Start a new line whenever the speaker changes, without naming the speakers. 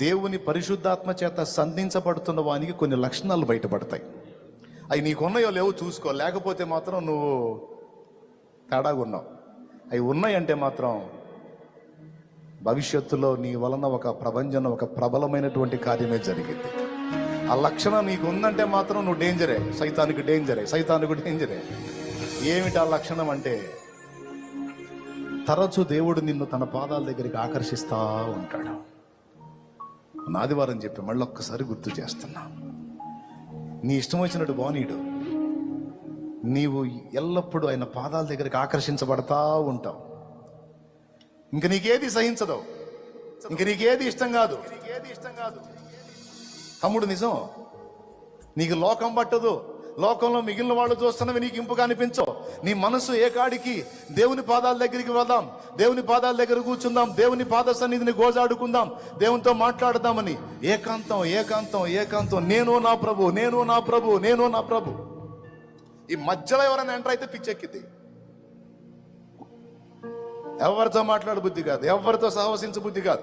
దేవుని పరిశుద్ధాత్మ చేత సంధించబడుతున్న వానికి కొన్ని లక్షణాలు బయటపడతాయి. అవి నీకున్నాయో లేవో చూసుకో, లేకపోతే మాత్రం నువ్వు తేడాగా ఉన్నావు. అవి ఉన్నాయంటే మాత్రం భవిష్యత్తులో నీ వలన ఒక ప్రభంజనం, ఒక ప్రబలమైనటువంటి కార్యమే జరిగింది. ఆ లక్షణం నీకు ఉందంటే మాత్రం నువ్వు డేంజరే, సైతానికి డేంజరే. ఏమిటి ఆ లక్షణం అంటే, తరచు దేవుడు నిన్ను తన పాదాల దగ్గరికి ఆకర్షిస్తా ఉంటాడు. ఆదివారం చెప్పి మళ్ళీ ఒక్కసారి గుర్తు చేస్తున్నా, నీ ఇష్టం వచ్చినట్టు బానీడు, నీవు ఎల్లప్పుడూ ఆయన పాదాల దగ్గరికి ఆకర్షించబడతా ఉంటావు. ఇంక నీకేది సహించదు, ఇంక నీకేది ఇష్టం కాదు. తమ్ముడు నిజం, నీకు లోకం పట్టదు, లోకంలో మిగిలిన వాళ్ళు చూస్తున్నవి నీకు ఇంపుగా అనిపించవు. నీ మనసు ఏకాడికి దేవుని పాదాల దగ్గరికి వెళ్దాం, దేవుని పాదాల దగ్గర కూర్చుందాం, దేవుని పాద సన్నిధిని గోజాడుకుందాం, దేవునితో మాట్లాడదామని ఏకాంతం నేను నా ప్రభు. ఈ మధ్యలో ఎవరైనా ఎంటర్ అయితే పిచ్చెక్కింది. ఎవరితో మాట్లాడ బుద్ధి కాదు, ఎవరితో సహవసించ బుద్ధి కాదు.